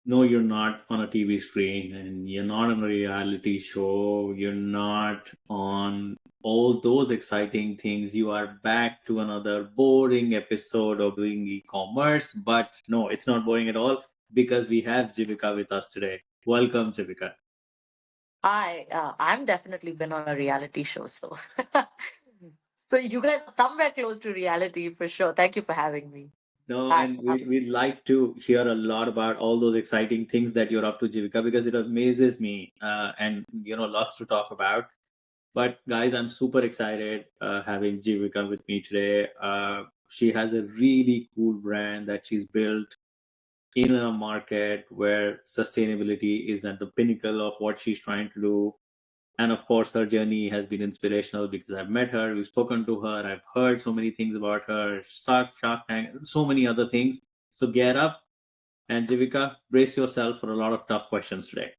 No, you're not on a TV screen and you're not on a reality show. You're not on all those exciting things. You are back to another boring episode of doing e-commerce. But no, it's not boring at all because we have Jeevika with us today. Welcome, Jeevika. I'm definitely been on a reality show, so so you guys are somewhere close to reality for sure. Thank you for having me. No, Hi. and we'd like to hear a lot about all those exciting things that you're up to, Jeevika, because it amazes me and, lots to talk about. But guys, I'm super excited having Jeevika with me today. She has a really cool brand that she's built in a market where sustainability is at the pinnacle of what she's trying to do. And of course, her journey has been inspirational because I've met her, we've spoken to her, I've heard so many things about her, Shark Tank, so many other things. So get up and Jeevika, brace yourself for a lot of tough questions today.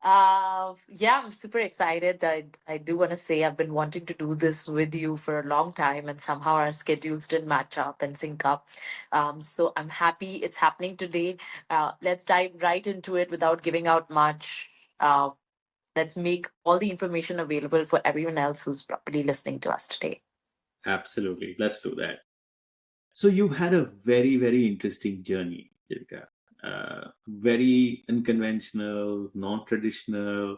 Yeah, I'm super excited. I do want to say I've been wanting to do this with you for a long time, and somehow our schedules didn't match up and sync up. So I'm happy it's happening today. Let's dive right into it without giving out much. Uh, let's make all the information available for everyone else who's probably listening to us today. Absolutely. Let's do that. So you've had a very, very interesting journey, Jeevika. Very unconventional, non-traditional.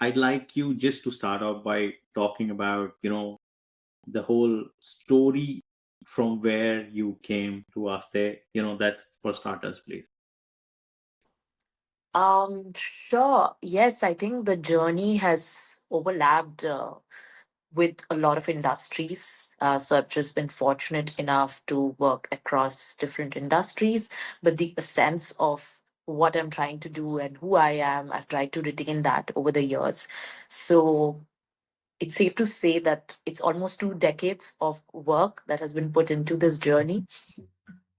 I'd like you just to start off by talking about, the whole story from where you came to Aastey. That's for starters, please. Sure. Yes, I think the journey has overlapped with a lot of industries. So I've just been fortunate enough to work across different industries, but the essence of what I'm trying to do and who I am, I've tried to retain that over the years. So it's safe to say that it's almost 2 decades of work that has been put into this journey.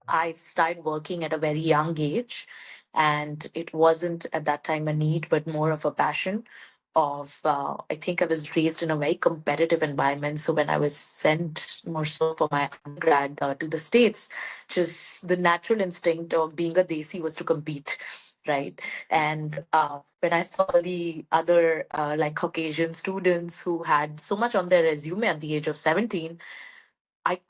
I started working at a very young age, and it wasn't at that time a need, but more of a passion. I think I was raised in a very competitive environment. So when I was sent more so for my undergrad to the States, just the natural instinct of being a Desi was to compete. Right. And when I saw the other like Caucasian students who had so much on their resume at the age of 17,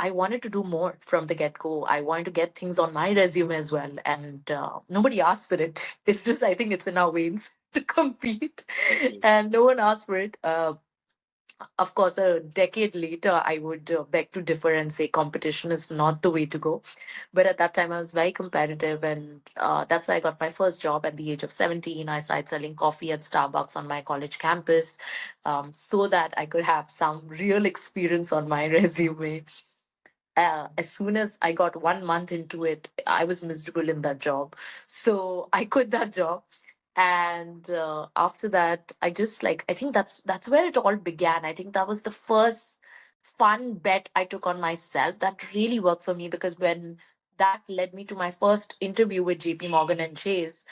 I wanted to do more from the get go. I wanted to get things on my resume as well. And nobody asked for it. It's just, I think it's in our veins to compete. Absolutely. And no one asked for it. Of course, a decade later, I would beg to differ and say competition is not the way to go. But at that time, I was very competitive. And that's why I got my first job at the age of 17. I started selling coffee at Starbucks on my college campus so that I could have some real experience on my resume. As soon as I got 1 month into it, I was miserable in that job. So I quit that job. And after that, I think that's where it all began. I think that was the first fun bet I took on myself that really worked for me, because when that led me to my first interview with JP Morgan and Chase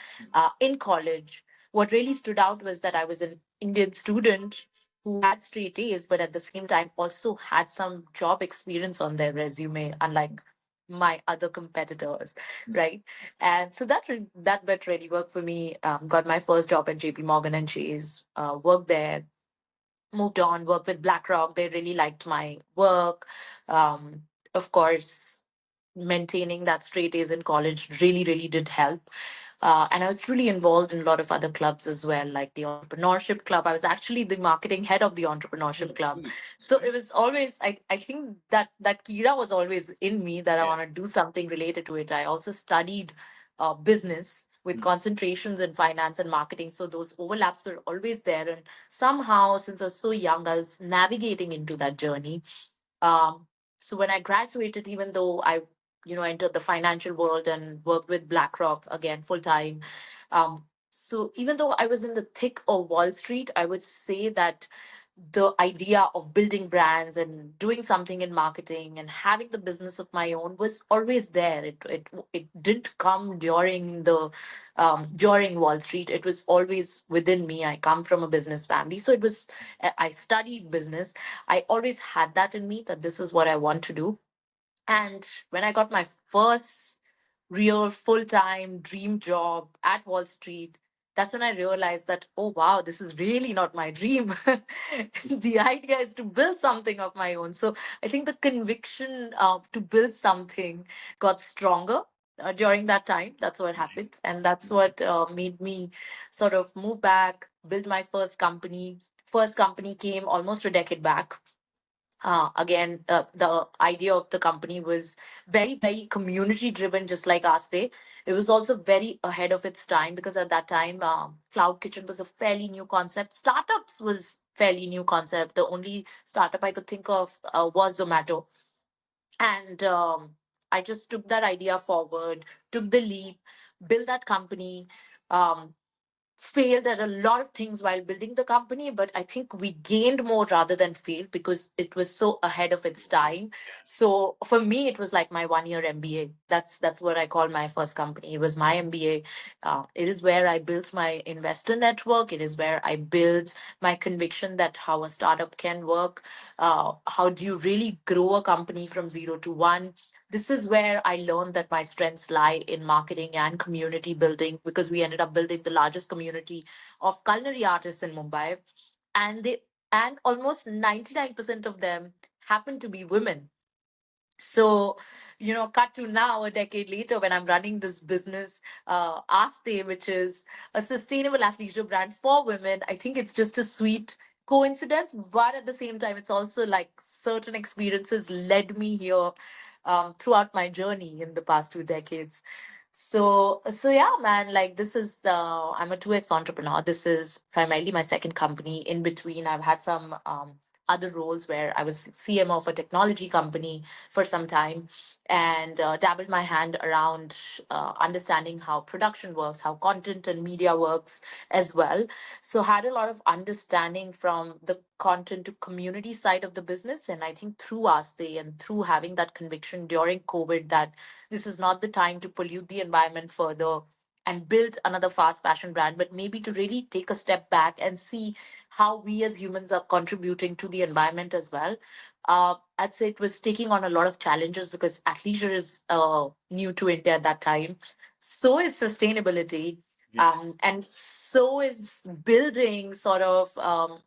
in college, what really stood out was that I was an Indian student who had straight A's, but at the same time also had some job experience on their resume, unlike my other competitors, right? And so that bet really worked for me. Got my first job at JP Morgan and Chase, worked there, moved on, worked with BlackRock. They really liked my work. Um, of course, maintaining that straight A's in college really, really did help. And I was truly involved in a lot of other clubs as well, like the Entrepreneurship Club. I was actually the marketing head of the Entrepreneurship Oh, Club. sweet. So Right? it was always, I think that Kira was always in me, that I Yeah. want to do something related to it. I also studied business with Mm. concentrations in finance and marketing. So those overlaps were always there. And somehow, since I was so young, I was navigating into that journey. Um, so when I graduated, even though I entered the financial world and worked with BlackRock again full time. So even though I was in the thick of Wall Street, I would say that the idea of building brands and doing something in marketing and having the business of my own was always there. It didn't come during Wall Street. It was always within me. I come from a business family, so it was. I studied business. I always had that in me, that this is what I want to do. And when I got my first real full time dream job at Wall Street, that's when I realized that, oh wow, this is really not my dream. The idea is to build something of my own. So I think the conviction to build something got stronger during that time. That's what happened. And that's what made me sort of move back, build my first company. First company came almost a decade back. Again, the idea of the company was very community driven, just like Aastey. It was also very ahead of its time because at that time, cloud kitchen was a fairly new concept. Startups was fairly new concept. The only startup I could think of was Zomato, and I just took that idea forward, took the leap, built that company. Um, Failed at a lot of things while building the company, but I think we gained more rather than failed because it was so ahead of its time. So for me, it was like my 1 year MBA. That's what I call my first company. It was my MBA. It is where I built my investor network. It is where I built my conviction that how a startup can work. How do you really grow a company from 0 to 1? This is where I learned that my strengths lie in marketing and community building because we ended up building the largest community of culinary artists in Mumbai. And they and almost 99% of them happen to be women. So, cut to now, a decade later, when I'm running this business, Aastey, which is a sustainable athleisure brand for women, I think it's just a sweet coincidence. But at the same time, it's also like certain experiences led me here throughout my journey in the past 2 decades. So yeah, man, like this is I'm a 2X entrepreneur. This is primarily my second company. In between, I've had some other roles where I was CMO of a technology company for some time and dabbled my hand around understanding how production works, how content and media works as well. So had a lot of understanding from the content to community side of the business. And I think through Aastey and through having that conviction during COVID that this is not the time to pollute the environment further and build another fast fashion brand, but maybe to really take a step back and see how we as humans are contributing to the environment as well. I'd say it was taking on a lot of challenges because athleisure is new to India at that time. So is sustainability. Yeah. And so is building sort of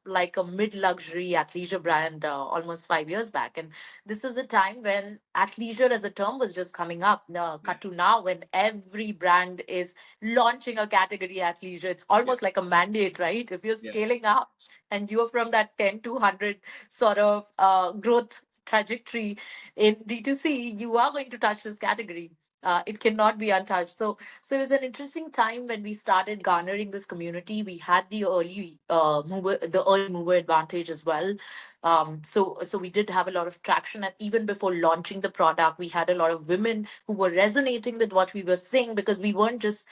like a mid luxury athleisure brand almost 5 years back. And this is a time when athleisure as a term was just coming up. Yeah. Cut to now, when every brand is launching a category athleisure, it's Yeah. almost like a mandate, right? If you're Yeah. scaling up and you're from that 10 to 100 sort of growth trajectory in D2C, you are going to touch this category. It cannot be untouched. So it was an interesting time when we started garnering this community. We had the early mover advantage as well. So we did have a lot of traction, and even before launching the product, we had a lot of women who were resonating with what we were saying because we weren't just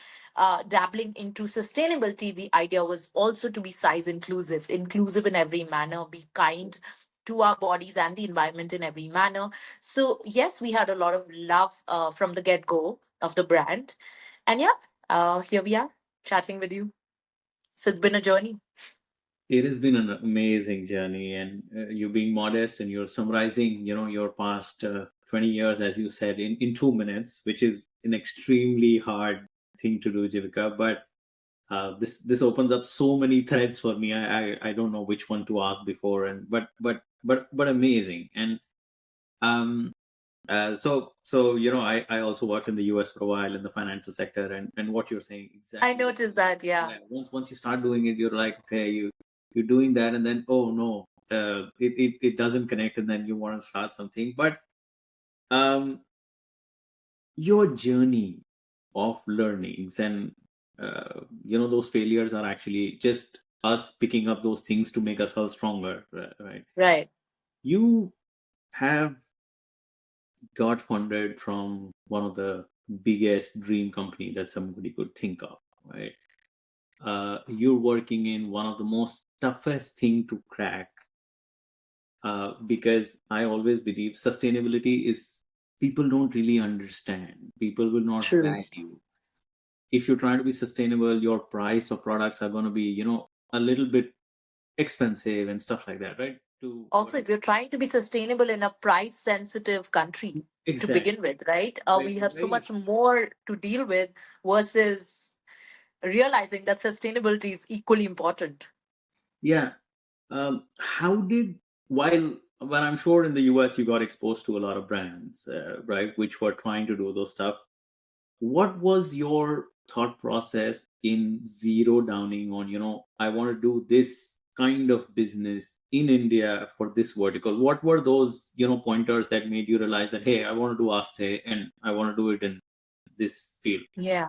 dabbling into sustainability. The idea was also to be size inclusive, inclusive in every manner, be kind to our bodies and the environment in every manner. So yes, we had a lot of love from the get go of the brand, and yeah, here we are chatting with you. So it's been a journey. It has been an amazing journey, and you being modest and you're summarizing, your past 20 years, as you said, in 2 minutes, which is an extremely hard thing to do, Jivika. But this opens up so many threads for me. I don't know which one to ask before, and but amazing. And um, so I also worked in the US for a while in the financial sector, and what you're saying I exactly. noticed that, yeah. Yeah, once you start doing it, you're like, okay, you're doing that, and then oh no, it doesn't connect, and then you want to start something. But um, your journey of learnings and those failures are actually just us picking up those things to make ourselves stronger, right? Right. You have got funded from one of the biggest dream company that somebody could think of, right? You're working in one of the most toughest thing to crack, because I always believe sustainability is people don't really understand. People will not True. value. If you're trying to be sustainable, your price of products are going to be, a little bit expensive and stuff like that, right? to Also, whatever. if you're trying to be sustainable in a price sensitive country to Exactly. begin with, right? Very, We have so very, much more to deal with versus realizing that sustainability is equally important. yeah. How did, while, well, I'm sure in the US you got exposed to a lot of brands, right, which were trying to do those stuff. What was your thought process in zero downing on, I want to do this kind of business in India for this vertical? What were those, pointers that made you realize that, hey, I want to do Aastey and I want to do it in this field? Yeah.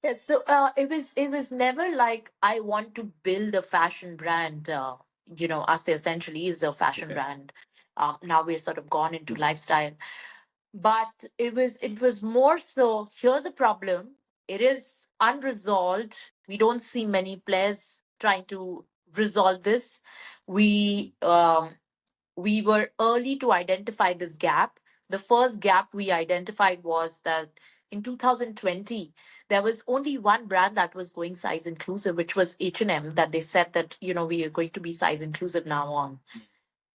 Yes, so it was never like I want to build a fashion brand. As they essentially is a fashion Okay. brand. Now we're sort of gone into lifestyle, but it was more so. Here's a problem. It is unresolved. We don't see many players trying to resolve this. We were early to identify this gap. The first gap we identified was that in 2020 there was only one brand that was going size inclusive, which was H&M, that they said that we are going to be size inclusive now on.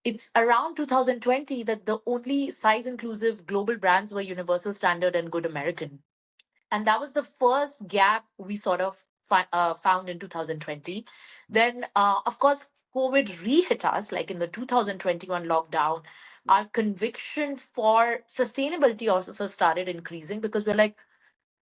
It's around 2020 that the only size inclusive global brands were Universal Standard and Good American, and that was the first gap we sort of found in 2020. Then of course COVID re-hit us, like in the 2021 lockdown. Our conviction for sustainability also started increasing, because we're like,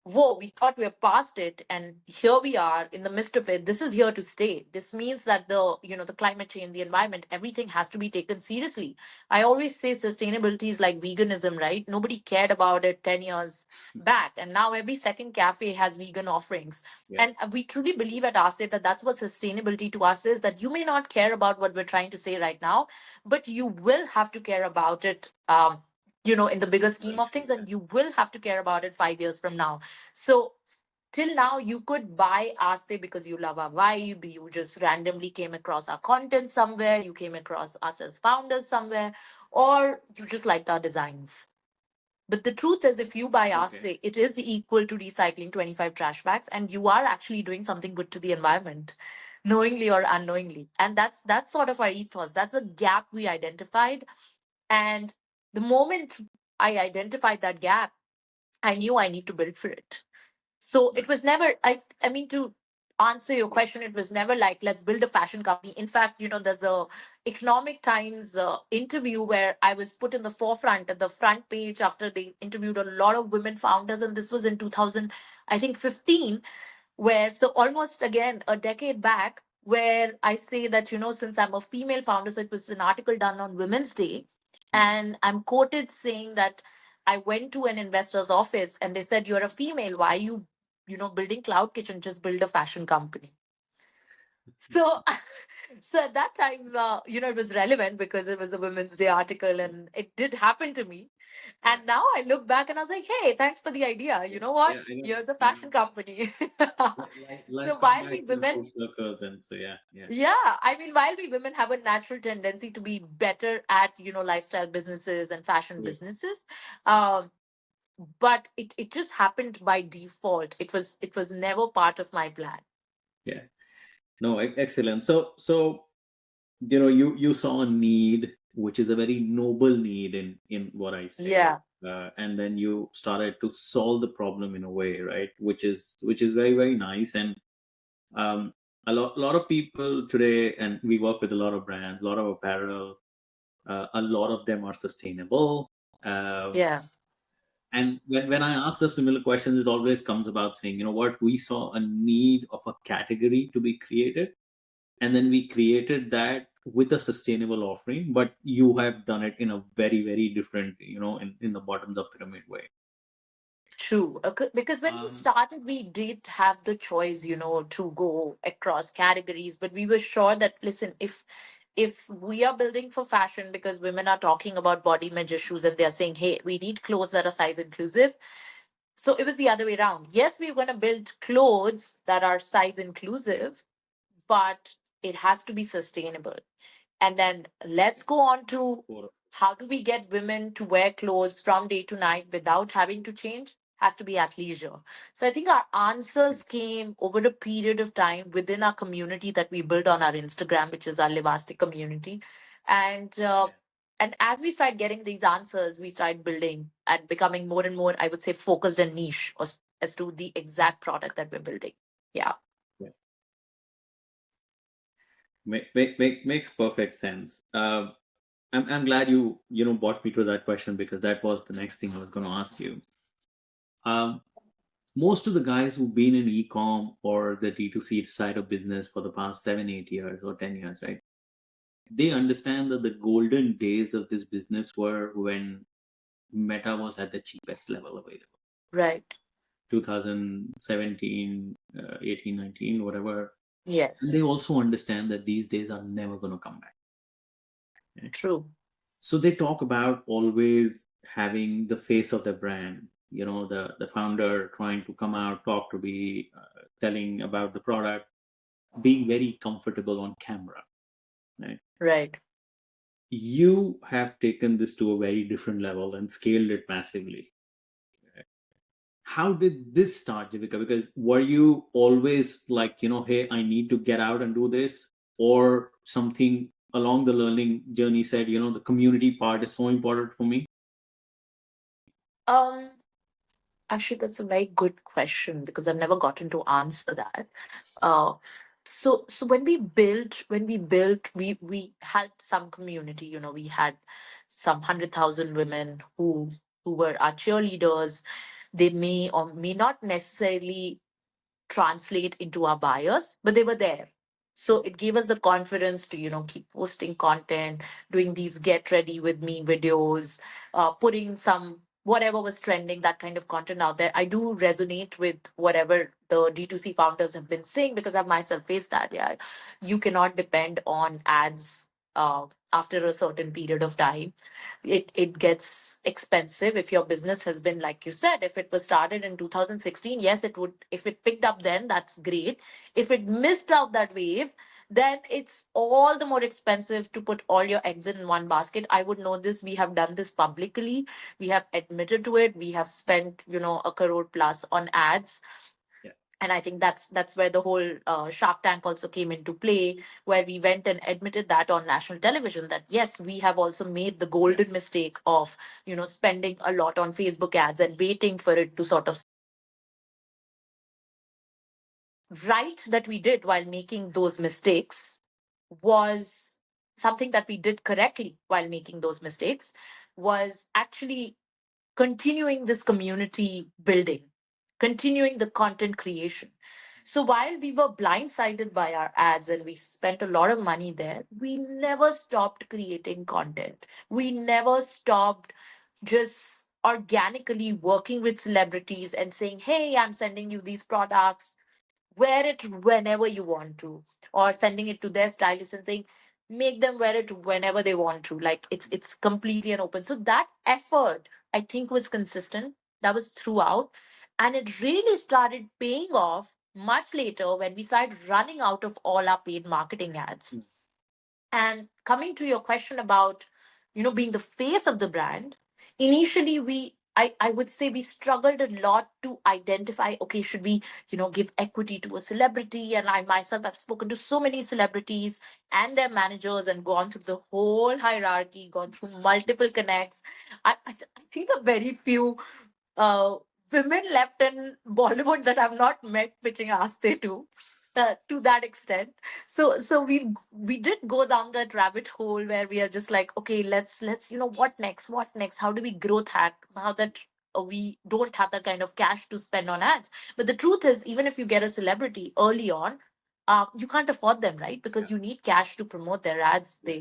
whoa, we thought we were past it, and here we are in the midst of it. This is here to stay. This means that the climate change, the environment, everything has to be taken seriously. I always say sustainability is like veganism, right? Nobody cared about it 10 years back, and now every second cafe has vegan offerings. Yeah. And we truly believe at Aastey that that's what sustainability to us is, that you may not care about what we're trying to say right now, but you will have to care about it, in the bigger scheme of things, and you will have to care about it 5 years from now. So till now, you could buy Aastey because you love our vibe. You just randomly came across our content somewhere. You came across us as founders somewhere, or you just liked our designs. But the truth is, if you buy Okay. Aastey, it is equal to recycling 25 trash bags, and you are actually doing something good to the environment, knowingly or unknowingly. And that's sort of our ethos. That's a gap we identified. And the moment I identified that gap, I knew I need to build for it. So it was never, I mean, to answer your question, it was never like, let's build a fashion company. In fact, there's a Economic Times interview where I was put in the forefront at the front page after they interviewed a lot of women founders. And this was in 2000, I think 15, where, so almost again a decade back, where I say that, since I'm a female founder, so it was an article done on Women's Day. And I'm quoted saying that I went to an investor's office and they said, you're a female, why are you building cloud kitchen? Just build a fashion company. So so at that time, it was relevant because it was a Women's Day article and it did happen to me. Yeah. And now I look back and I was like, hey, thanks for the idea. You Yeah. know Yeah. what? I know. Here's a I know. fashion company. Life So come while back we in full women, circles, and so yeah, yeah, yeah, I mean, while we women have a natural tendency to be better at, lifestyle businesses and fashion yeah, businesses, um, but it just happened by default. It was never part of my plan. yeah. No, excellent. So you saw a need, which is a very noble need in what I say, Yeah, and then you started to solve the problem in a way, right? Which is very, very nice. And um, a lot of people today, and we work with a lot of brands, a lot of apparel. A lot of them are sustainable. Uh, yeah. and when I ask the similar questions, it always comes about saying, you know what, we saw a need of a category to be created, and then we created that with a sustainable offering, but you have done it in a very, very different, in the bottoms of pyramid way. True. Because when we um started, we did have the choice, to go across categories, but we were sure that, listen, if we are building for fashion because women are talking about body image issues and they're saying, hey, we need clothes that are size inclusive. So it was the other way around. Yes, we're going to build clothes that are size yeah. inclusive, but it has to be sustainable. And then let's go on to For- how do we get women to wear clothes from day to night without having to change? Has to be at leisure. So I think our answers came over a period of time within our community that we built on our Instagram, which is our Livastic community. And and as we start getting these answers, we start building and becoming more and more, I would say, focused and niche as to the exact product that we're building. Yeah. Yeah. Makes perfect sense. I'm glad you brought me to that question because that was the next thing I was going to ask you. Um, Most of the guys who've been in e-com or the D2C side of business for the past 7, 8 years or 10 years, right? They understand that the golden days of this business were when Meta was at the cheapest level available. Right. 2017, 18, 19, whatever. Yes. And they also understand that these days are never going to come back. Okay? True. So they talk about always having the face of the brand. The founder trying to come out, talk to be telling about the product, being very comfortable on camera. Right? Right. You have taken this to a very different level and scaled it massively. How did this start, Jivika? Because were you always like, hey, I need to get out and do this, or something along the learning journey said, the community part is so important for me? Um, Actually, that's a very good question because I've never gotten to answer that. Uh, so when we built, we had some community. We had some 100,000 women who were our cheerleaders. They may or may not necessarily translate into our buyers, but they were there. So it gave us the confidence to, keep posting content, doing these get ready with me videos, putting some whatever was trending, that kind of content out there. I do resonate with whatever the D2C founders have been saying because I've myself faced that. Yeah. You cannot depend on ads after a certain period of time. It gets expensive. If your business has been, like you said, if it was started in 2016, yes, it would. If it picked up then, that's great. If it missed out that wave, then it's all the more expensive to put all your eggs in one basket. I would know this. We have done this publicly. We have admitted to it. We have spent, 1 crore plus on ads. Yeah. And I think that's where the whole Shark Tank also came into play, where we went and admitted that on national television that yes, we have also made the Yeah. golden mistake of spending a lot on Facebook ads and waiting for it to sort of right that we did while making those mistakes was something that we did correctly while making those mistakes was actually continuing this community building, continuing the content creation. So while we were blindsided by our ads and we spent a lot of money there, we never stopped creating content. We never stopped just organically working with celebrities and saying, hey, I'm sending you these products, wear it whenever you want to, or sending it to their stylist and saying make them wear it whenever they want to. Like it's completely and open. So that effort, I think, was consistent. That was throughout, and it really started paying off much later when we started running out of all our paid marketing ads. Mm. And coming to your question about, being the face of the brand, initially I would say we struggled a lot to identify, okay, should we, give equity to a celebrity? And I myself have spoken to so many celebrities and their managers and gone through the whole hierarchy, gone through multiple connects. I think a very few uh, women left in Bollywood that I've not met pitching Aastey to that extent. So we did go down that rabbit hole where we are just like, okay, let's what next? What next? How do we growth hack now that we don't have that kind of cash to spend on ads? But the truth is, even if you get a celebrity early on, you can't afford them, right? Yeah. Because you need cash to promote their ads. Yeah.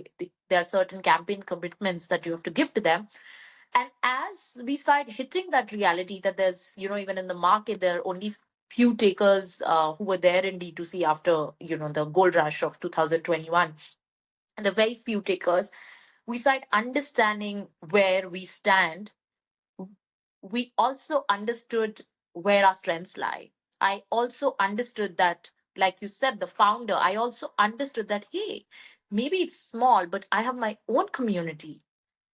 There are certain campaign commitments that you have to give to them. And as we start hitting that reality that there's, even in the market, there are only few takers who were there in D2C after, the gold rush of 2021. And the very few takers, we start understanding where we stand. We also understood where our strengths lie. I also understood that, like you said, the founder, I also understood that, hey, maybe it's small, but I have my own community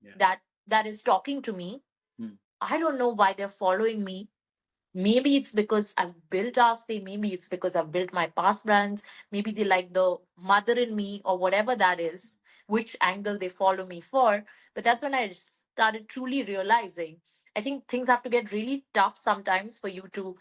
Yeah. that is talking to me. Mm. I don't know why they're following me. Maybe it's because I've built Aastey. Maybe it's because I've built my past brands. Maybe they like the mother in me or whatever that is. which angle they follow me for. But that's when I started truly realizing, I think things have to get really tough sometimes for you to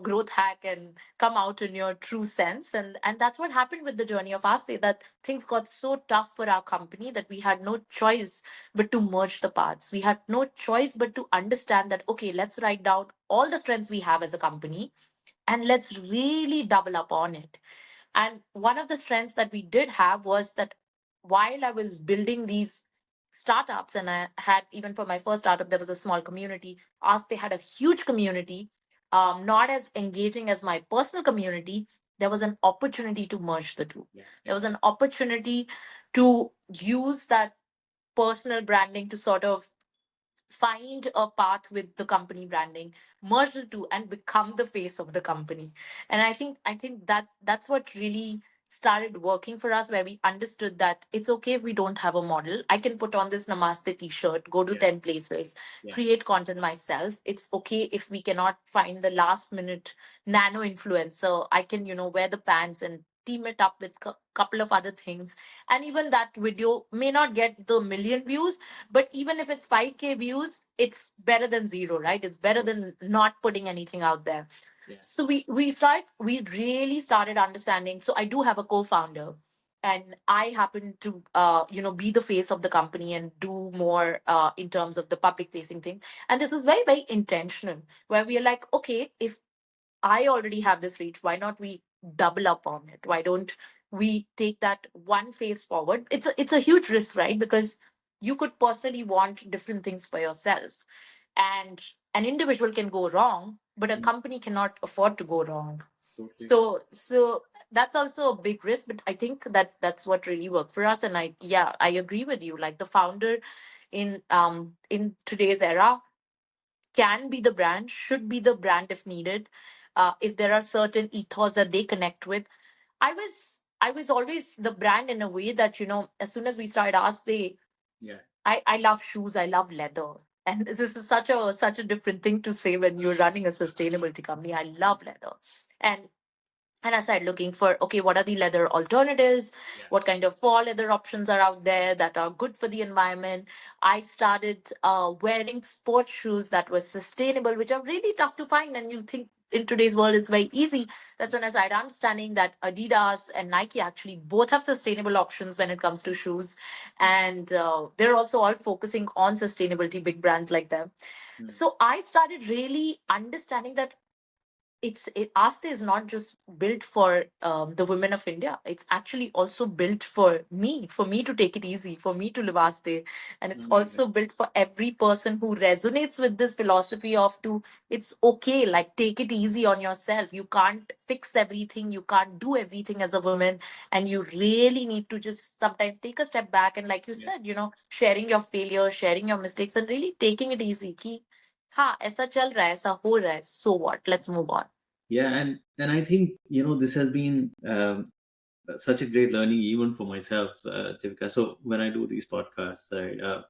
growth hack and come out in your true sense. And that's what happened with the journey of Aastey, that things got so tough for our company that we had no choice but to merge the paths. We had no choice but to understand that, okay, let's write down all the strengths we have as a company and let's really double up on it. And one of the strengths that we did have was that while I was building these startups, and I had, even for my first startup, there was a small community. As they had a huge community, not as engaging as my personal community, there was an opportunity to merge the two. Yeah, There was exactly. an opportunity to use that personal branding to sort of find a path with the company branding, merge the two and become the face of the company. And I think that that's what really started working for us, where we understood that it's okay if we don't have a model. I can put on this Namaste t-shirt, go to Yeah, 10 places, yeah, create content myself. It's okay if we cannot find the last minute nano influencer. I can, wear the pants and team it up with a couple of other things. And even that video may not get the million views, but even if it's 5K views, it's better than zero, right? It's better oh, than not putting anything out there. yeah, So we really started understanding. So I do have a co-founder, and I happen to be the face of the company and do more in terms of the public facing thing. And this was very, very intentional, where we are like, okay, if I already have this reach, why not we double up on it? Why don't we take that one phase forward? It's a huge risk, right? Because you could personally want different things for yourself, and an individual can go wrong, but a mm, company cannot afford to go wrong. totally. So that's also a big risk, but I think that that's what really worked for us. And I agree with you. Like the founder in today's era can be the brand, should be the brand if needed. If there are certain ethos that they connect with, I was always the brand in a way that, as soon as we started Ask, they Yeah, I love shoes, I love leather. And this is such a different thing to say when you're running a sustainability company. I love leather. And and I started looking for, okay, what are the leather alternatives? yeah, What kind of fall leather options are out there that are good for the environment? I started wearing sports shoes that were sustainable, which are really tough to find. And you think in today's world it's very easy. That's when I started understanding that Adidas and Nike actually both have sustainable options when it comes to shoes. And they're also all focusing on sustainability, big brands like them. mm, So I started really understanding that Aastey is not just built for the women of India. It's actually also built for me to take it easy, for me to live Aastey, and it's amazing. also built for every person who resonates with this philosophy of to. It's okay, like take it easy on yourself. You can't fix everything. You can't do everything as a woman, and you really need to just sometimes take a step back and, like you Yeah, said, sharing your failures, sharing your mistakes, and really taking it easy. Ki, हाँ ऐसा चल रहा है ऐसा हो रहा है so what, let's move on. yeah, and I think this has been such a great learning even for myself, Jeevika. So when I do these podcasts,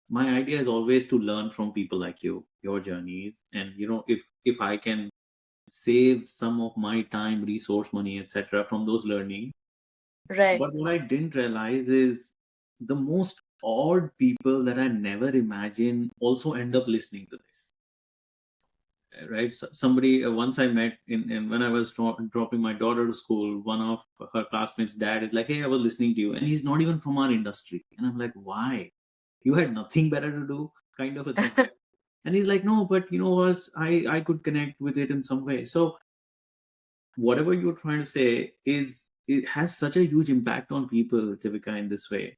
my idea is always to learn from people like you, your journeys, and if I can save some of my time, resource, money, etc. from those learning. Right. But what I didn't realize is the most odd people that I never imagined also end up listening to this. Right? So somebody once I met in when I was dropping my daughter to school, one of her classmates' dad is like, "Hey, I was listening to you," and he's not even from our industry, and I'm like, "Why? You had nothing better to do?" Kind of a thing. And he's like, "No, but was I could connect with it in some way." So whatever you're trying to say is it has such a huge impact on people, Jivika, in this way.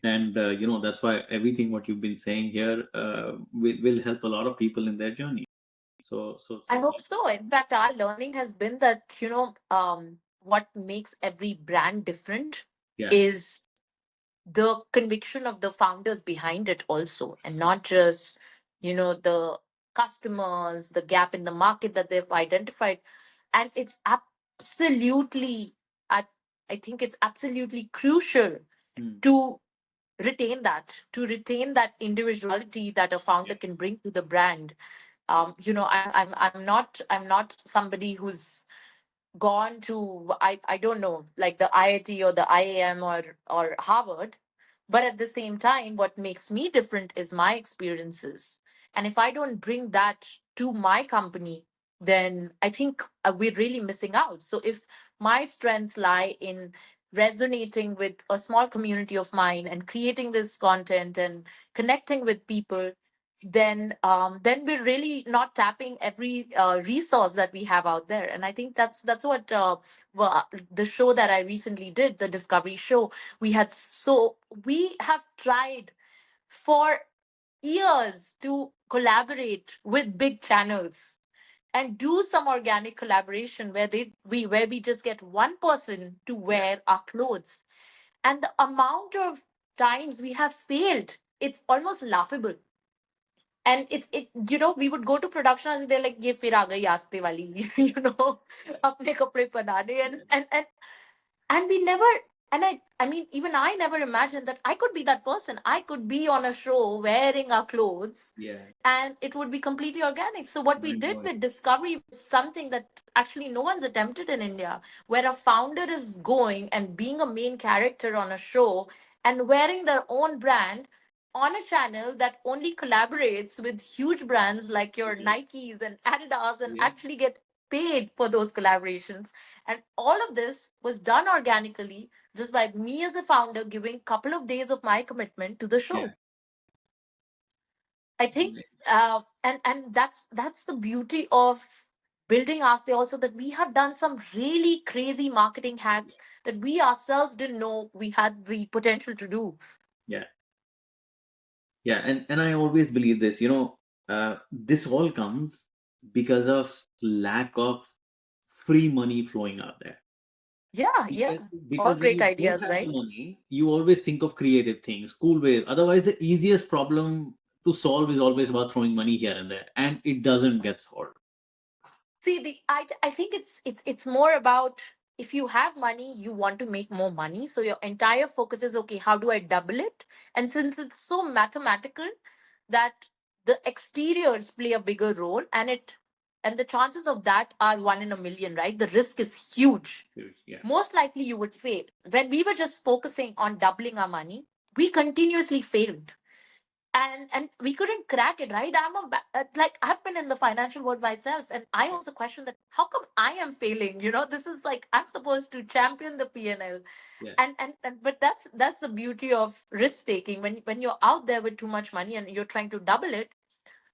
And that's why everything what you've been saying here will help a lot of people in their journey. I So hope so. In fact, our learning has been that, what makes every brand different yeah, is the conviction of the founders behind it also, and not just, the customers, the gap in the market that they've identified. And it's absolutely, I, I think it's absolutely crucial mm, to to retain that individuality that a founder yeah, can bring to the brand. yeah, I'm not somebody who's gone to I don't know, like the IIT or the IAM or Harvard. But at the same time, what makes me different is my experiences. And if I don't bring that to my company, then I think we're really missing out. So if my strengths lie in resonating with a small community of mine and creating this content and connecting with people, then we're really not tapping every resource that we have out there. And I think that's what the show that I recently did, the Discovery Show, we have tried for years to collaborate with big channels and do some organic collaboration where we just get one person to Yeah. wear our clothes, and the amount of times we have failed, it's almost laughable. And we would go to production and they're like, ye fir aa gayi Aastey wali, apne kapde banane. And we never, and I mean, even I never imagined that I could be that person. I could be on a show wearing our clothes, Yeah. and it would be completely organic. So what we Mind did blowing. with Discovery was something that actually no one's attempted in India, where a founder is going and being a main character on a show and wearing their own brand on a channel that only collaborates with huge brands like your Totally. Nikes and Adidas, and Yeah. actually get paid for those collaborations. And all of this was done organically just by me as a founder giving couple of days of my commitment to the Yeah. show. I think, Nice. and that's the beauty of building Aastey also, that we have done some really crazy marketing hacks that we ourselves didn't know we had the potential to do. Yeah. Yeah. And I always believe this, this all comes because of lack of free money flowing out there. Yeah, yeah. Because All because when great you don't ideas, have the right? money, you always think of creative things, cool way. Otherwise, the easiest problem to solve is always about throwing money here and there, and it doesn't get solved. See, I think it's more about, if you have money, you want to make more money. So your entire focus is, okay, how do I double it? And since it's so mathematical that the exteriors play a bigger role, and the chances of that are one in a million, right? The risk is huge. Yeah. Most likely you would fail. When we were just focusing on doubling our money, we continuously failed, and we couldn't crack it, right? Like, I've been in the financial world myself, and I also question that, how come I am failing? This is like, I'm supposed to champion the P&L. Yeah. And but that's the beauty of risk taking. When you're out there with too much money and you're trying to double it,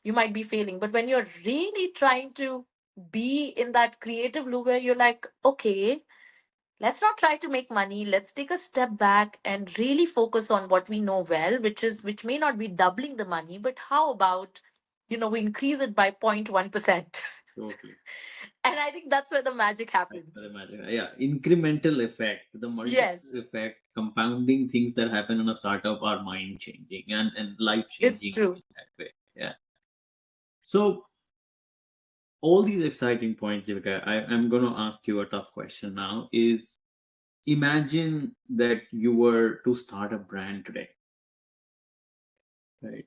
you might be failing. But when you're really trying to be in that creative loop where you're like, okay, let's not try to make money, let's take a step back and really focus on what we know well, which may not be doubling the money, but how about, we increase it by 0.1%. Totally. And I think that's where the magic I can happens. imagine. Yeah, incremental effect, the multiple Yes, effect, compounding things that happen in a startup are mind changing and life it's changing true. in that way. Yeah. So all these exciting points, Jivika, I'm going to ask you a tough question now. Is imagine that you were to start a brand today, right?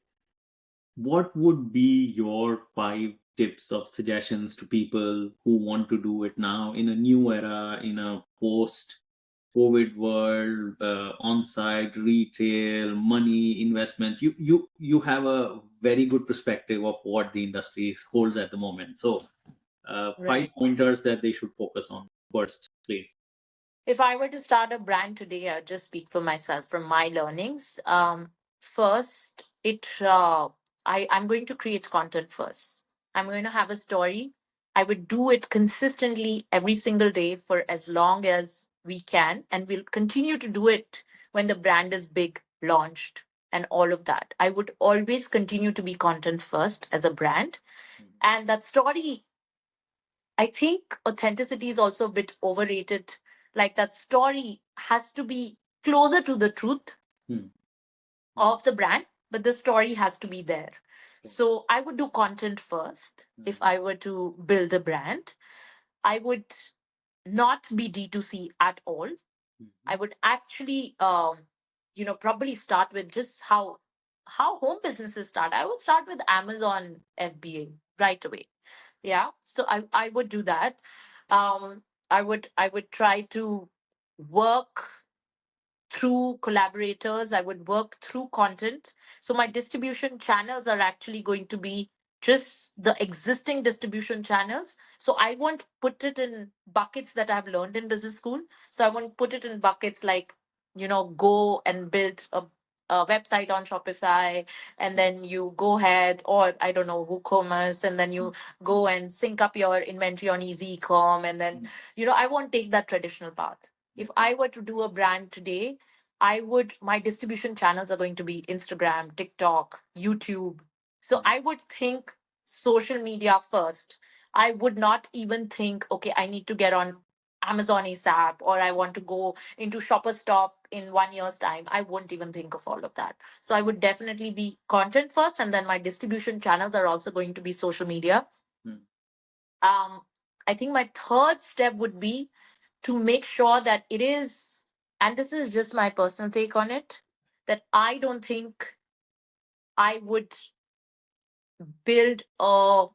What would be your 5 tips of suggestions to people who want to do it now in a new era, in a post COVID world, on-site retail, money investments? You have a very good perspective of what the industry holds at the moment. So, 5 pointers that they should focus on first, please. If I were to start a brand today, I'd just speak for myself from my learnings. First, I'm going to create content first. I'm going to have a story. I would do it consistently every single day for as long as we can, and we'll continue to do it when the brand is big, launched, and all of that. I would always continue to be content first as a brand. And that story, I think authenticity is also a bit overrated. Like, that story has to be closer to the truth Hmm. of the brand, but the story has to be there. So I would do content first if Mhm. I were to build a brand. I would not be D2C at all. I Mhm. would actually, probably start with just how home businesses start. I would start with Amazon FBA right away. Yeah, so I would do that. I would try to work through collaborators. I would work through content. So my distribution channels are actually going to be just the existing distribution channels. So I won't put it in buckets that I've learned in business school. So I won't put it in buckets like, go and build a website on Shopify, and then you go ahead, or I don't know, WooCommerce, and then you go and sync up your inventory on EasyCom, and then, I won't take that traditional path. If I were to do a brand today, my distribution channels are going to be Instagram, TikTok, YouTube. So I would think social media first. I would not even think, okay, I need to get on Amazon ASAP, or I want to go into Shopper Stop in 1 year's time. I wouldn't even think of all of that. So I would definitely be content first, and then my distribution channels are also going to be social media. Hmm. Um, I think my third step would be to make sure that it is, and this is just my personal take on it, that I don't think I would build a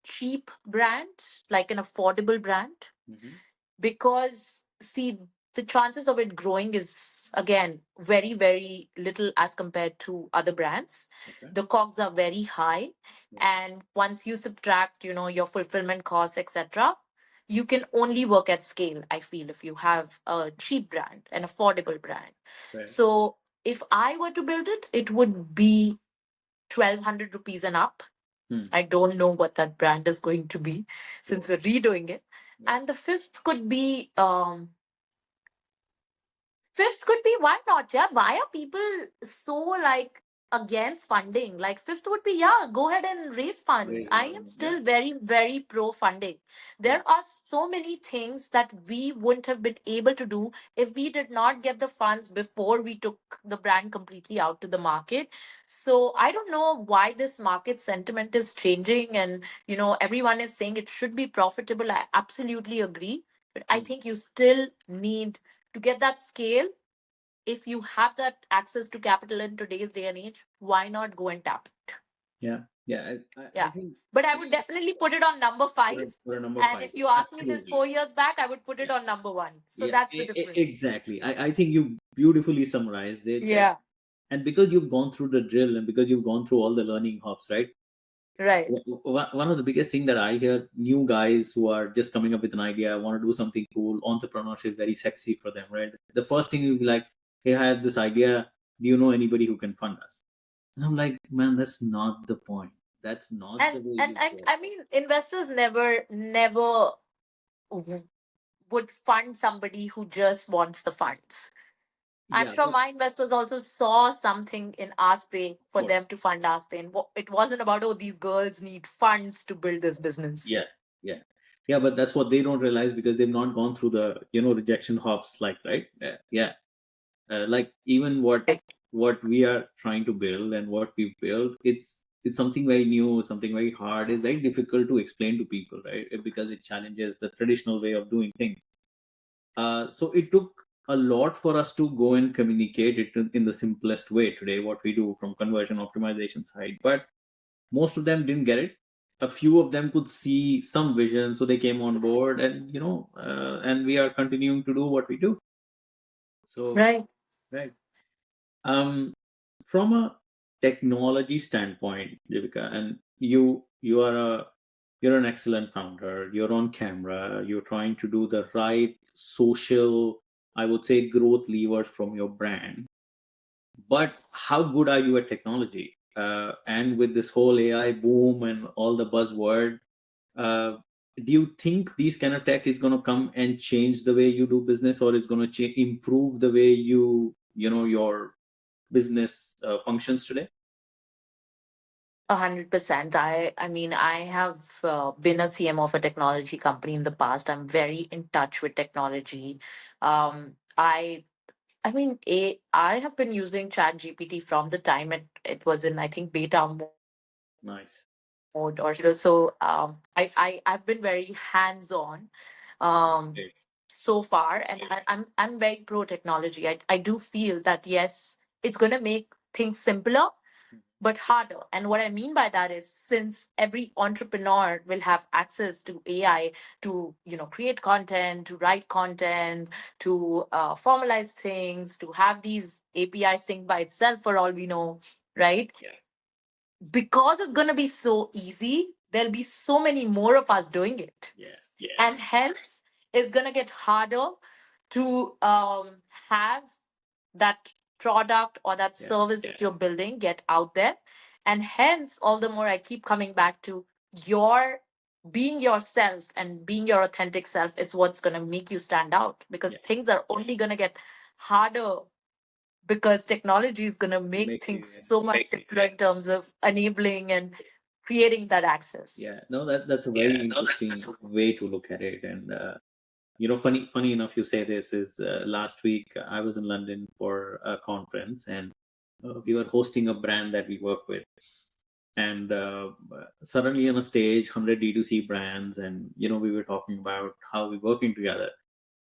cheap brand, like an affordable brand, Mhm. because see, the chances of it growing is again very, very little as compared to other brands. Okay. The cogs are very high, Yeah. and once you subtract, your fulfillment costs, etc., you can only work at scale, I feel, if you have a cheap brand, an affordable brand. Right. So if I were to build it, it would be 1,200 rupees and up. Hmm. I don't know what that brand is going to be since Sure. we're redoing it. Yeah. And the fifth could be, why not? Yeah. Why are people so like against funding? Like, fifth would be, yeah, go ahead and raise funds. Raise I money. am Yeah. still very, very pro funding. Yeah. There are so many things that we wouldn't have been able to do if we did not get the funds before we took the brand completely out to the market. So I don't know why this market sentiment is changing, and everyone is saying it should be profitable. I absolutely agree. But I Hmm. think you still need to get that scale. If you have that access to capital in today's day and age, why not go and tap it? Yeah. Yeah. I Yeah. think But I would definitely put it on number five. for a number And five. if you asked me this Absolutely. 4 years back, I would put it Yeah. on number one. So Yeah. that's the difference. Exactly. I think you beautifully summarized it. That, Yeah. and because you've gone through the drill and because you've gone through all the learning hops, right? Right. One of the biggest thing that I hear new guys who are just coming up with an idea, want to do something cool, entrepreneurship is very sexy for them, right? The first thing will be like, hey, I have this idea. Do you know anybody who can fund us? And I'm like, man, that's not the point. That's not the And way and you I, go. I mean, investors never w- would fund somebody who just wants the funds. I'm Yeah, sure but my investors also saw something in Aastey of for course. them to fund Aastey. And it wasn't about, oh, these girls need funds to build this Yeah, business. yeah. Yeah, but that's what they don't realize because they've not gone through the, rejection hops, like, right? Yeah. Like even what we are trying to build and what we've built, it's something very new, something very hard. It's very difficult to explain to people, right? Because it challenges the traditional way of doing things. So it took a lot for us to go and communicate it in the simplest way today, what we do from conversion optimization side. But most of them didn't get it. A few of them could see some vision, so they came on board, and and we are continuing to do what we do. So, Right. right. Um, from a technology standpoint, Jeevika, and you're an excellent founder. You're on camera. You're trying to do the right social, I would say, growth levers from your brand. But how good are you at technology? And with this whole AI boom and all the buzzword, uh, do you think these kind of tech is going to come and change the way you do business, or is going to improve the way your business functions today? 100%. I mean, I have been a CMO of a technology company in the past. I'm very in touch with technology. I mean, I have been using Chat GPT from the time it was in, I think, beta mode or so. Nice. I've been very hands-on Great. so far, and I'm very pro technology. I do feel that yes, it's gonna make things simpler, but harder. And what I mean by that is, since every entrepreneur will have access to AI to, create content, to write content, to formalize things, to have these API sync by itself for all we know, right? Because it's going to be so easy, there'll be so many more of us doing it. Yeah. And hence, it's going to get harder to have that product or that Yeah. service that you're building get out there. And hence, all the more I keep coming back to your being yourself, and being your authentic self is what's going to make you stand out, because Yeah. things are only going to get harder, because technology is going to make Make things you. so much simpler in terms of enabling and creating that access. Yeah. No, that's a very interesting way to look at it. And funny enough, you say this is last week I was in London for a conference, and we were hosting a brand that we work with, and suddenly on a stage 100 D2C brands, and we were talking about how we're working together,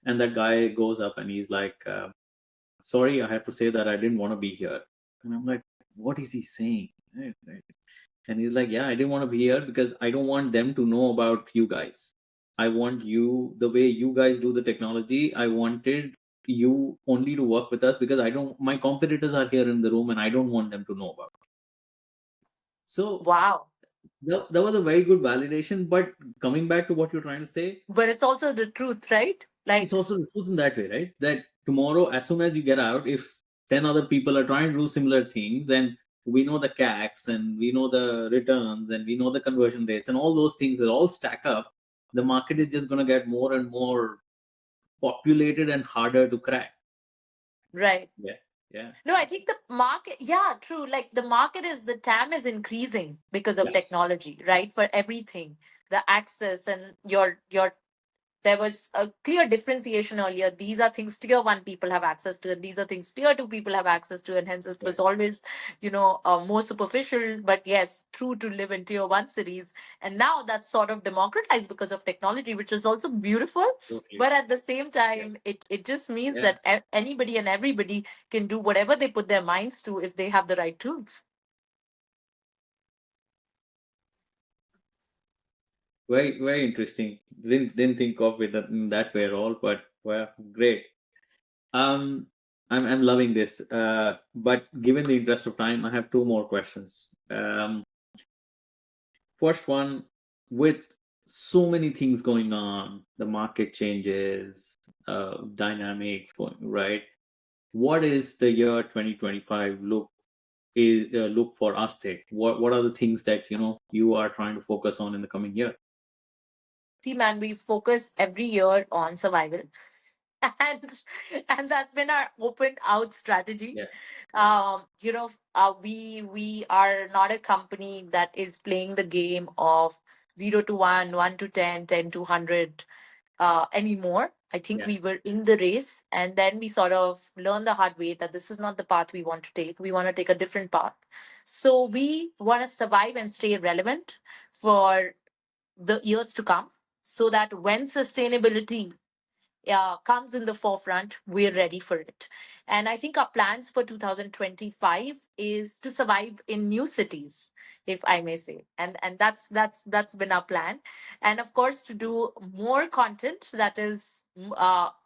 and that guy goes up and he's like, sorry, I have to say that I didn't want to be here. And I'm like, what is he saying? Right. And he's like, yeah, I didn't want to be here because I don't want them to know about you guys. I want you, the way you guys do the technology, I wanted you only to work with us because my competitors are here in the room and I don't want them to know about it. So Wow. that was a very good validation. But coming back to what you're trying to say, But it's also the truth, right? it's Like, also the truth in that way, right? That tomorrow, as soon as you get out, if 10 other people are trying to do similar things, and we know the CACs and we know the returns and we know the conversion rates and all those things that all stack up, the market is just going to get more and more populated and harder to crack. right. Yeah. Yeah. No, I think the market, yeah, true. Like the market is, the TAM is increasing because of Yeah. technology, right? For everything, the access and your there was a clear differentiation earlier. These are things tier one people have access to, and these are things tier two people have access to, and hence it Yeah. was always, more superficial. But yes, true to live in tier one cities, and now that's sort of democratized because of technology, which is also beautiful. Totally. But at the same time, it just means Yeah. that anybody and everybody can do whatever they put their minds to if they have the right tools. Very, very interesting. Didn't think of it in that way at all, but well, great. Um, I'm loving this. But given the interest of time, I have two more questions. First one, with so many things going on, the market changes, dynamics going right. What is the year 2025 look for Aastey? What are the things that you are trying to focus on in the coming year? See, man, we focus every year on survival, and that's been our open out strategy. Yeah. We are not a company that is playing the game of 0 to 1, 1 to 10, 10 to 100 anymore. I think Yeah. we were in the race, and then we sort of learned the hard way that this is not the path we want to take. We want to take a different path. So we want to survive and stay relevant for the years to come, so that when sustainability comes in the forefront, we're ready for it. And I think our plans for 2025 is to survive in new cities, if I may say, and that's been our plan. And of course, to do more content that is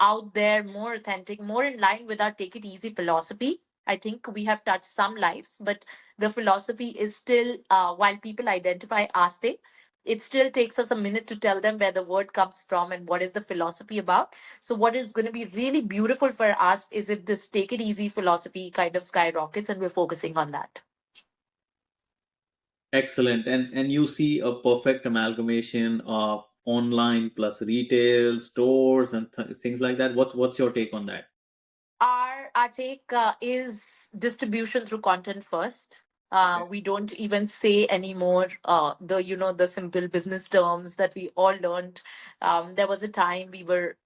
out there, more authentic, more in line with our take it easy philosophy. I think we have touched some lives, but the philosophy is still, while people identify Aastey, it still takes us a minute to tell them where the word comes from and what is the philosophy about. So, what is going to be really beautiful for us is if this take it easy philosophy kind of skyrockets, and we're focusing on that. Excellent. And you see a perfect amalgamation of online plus retail stores and things like that. What's your take on that? Our take is distribution through content first. Okay. We don't even say anymore the simple business terms that we all learned. There was a time we were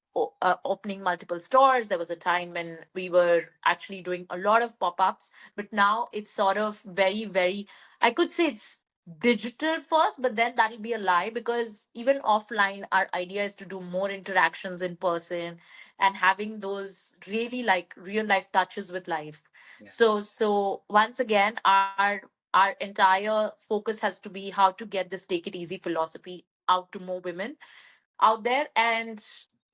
opening multiple stores. There was a time when we were actually doing a lot of pop-ups, but now it's sort of very, very, I could say it's digital first, but then that'll be a lie, because even offline our idea is to do more interactions in person and having those really like real life touches with life. Yeah. So once again, our our entire focus has to be how to get this take it easy philosophy out to more women out there, and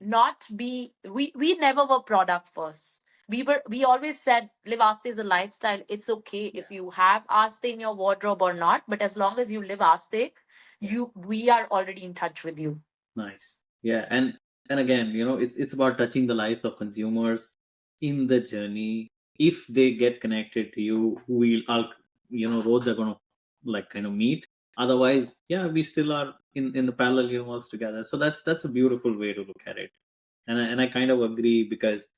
not be, we never were product first. We always said live Aastey is a lifestyle. It's okay Yeah. if you have Aastey in your wardrobe or not, but as long as you live Aastey, Yeah. we are already in touch with you. Nice. Yeah, and again, it's about touching the life of consumers in the journey. If they get connected to you, we'll all, roads are gonna like kind of meet. Otherwise, yeah, we still are in the parallel universe together. So that's a beautiful way to look at it. And I kind of agree, because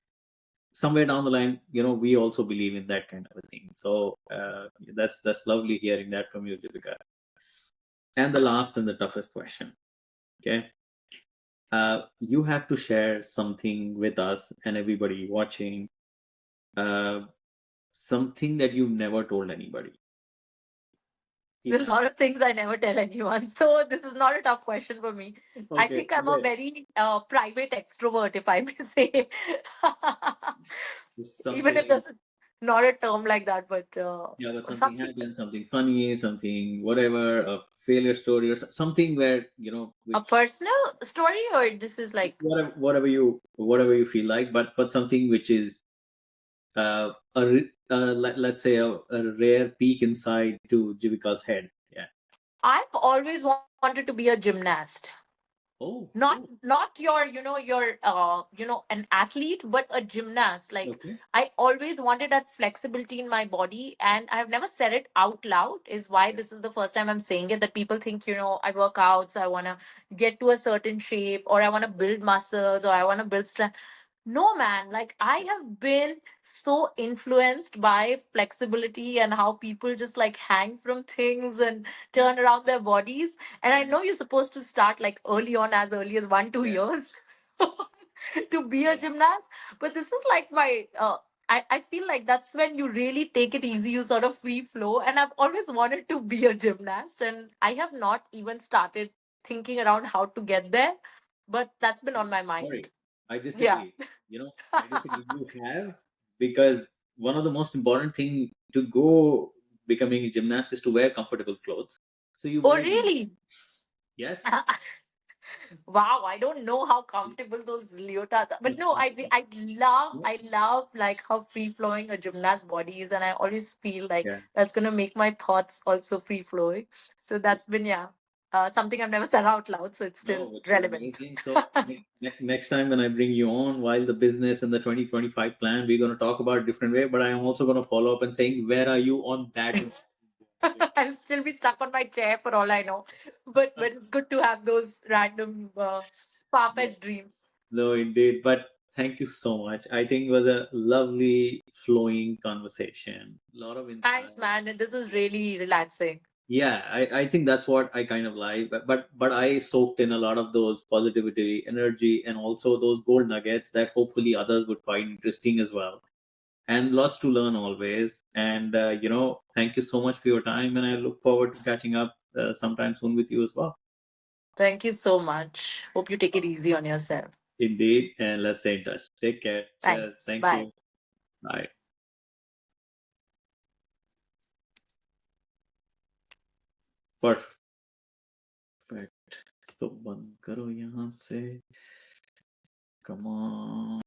somewhere down the line, we also believe in that kind of a thing. So that's lovely hearing that from you, Jeevika. And the last and the toughest question. Okay. You have to share something with us and everybody watching, uh, something that you've never told anybody. There's a Yeah. lot of things I never tell anyone. So this is not a tough question for me. I Okay. think I'm a Yeah. very private extrovert, if I may say. It's Even if something. there's not a term like that, but Yeah, but something something, happened, something funny, something whatever, a failure story, or something where a which personal story, or this is like whatever you feel like, but something which is let's say a rare peek inside to Jivika's head. Yeah. I've always wanted to be a gymnast. Oh, Not your an athlete, but a gymnast. Like, okay. I always wanted that flexibility in my body, and I've never said it out loud, is why Okay. this is the first time I'm saying it, that people think, I work out, so I want to get to a certain shape, or I want to build muscles, or I want to build strength. No, man, like, I have been so influenced by flexibility and how people just like hang from things and Yeah. turn around their bodies. And I Yeah. know you're supposed to start like early on, as early as 1 2 Yeah. years to be a Yeah. gymnast. But this is like my I feel like that's when you really take it easy, you sort of free flow. And I've always wanted to be a gymnast, and I have not even started thinking around how to get there. But that's been on my mind. Sorry, I Yeah. disagree. I disagree. You have, because one of the most important thing to go becoming a gymnast is to wear comfortable clothes. So you Oh, wear them. really? Yes. Wow, I don't know how comfortable those leotards are. But no, I love like how free flowing a gymnast body is, and I always feel like Yeah. that's gonna make my thoughts also free flowing. So that's been, yeah, something I've never said out loud, so it's still No, which is relevant. amazing. So next time when I bring you on, while the business and the 2025 plan, we're going to talk about different way, but I am also going to follow up and saying, where are you on that? I'll still be stuck on my chair for all I know. But it's good to have those random Yeah. far-fetched dreams. No, indeed. But thank you so much. I think it was a lovely flowing conversation. A lot of Thanks, insight. man. And this was really relaxing. Yeah, I think that's what I kind of like. But I soaked in a lot of those positivity, energy, and also those gold nuggets that hopefully others would find interesting as well. And lots to learn always. And thank you so much for your time, and I look forward to catching up sometime soon with you as well. Thank you so much. Hope you take it easy on yourself. Indeed, and let's stay in touch. Take care. Cheers. Thanks. Thank Bye. you. Bye. Perfect तो बंद करो यहाँ से come on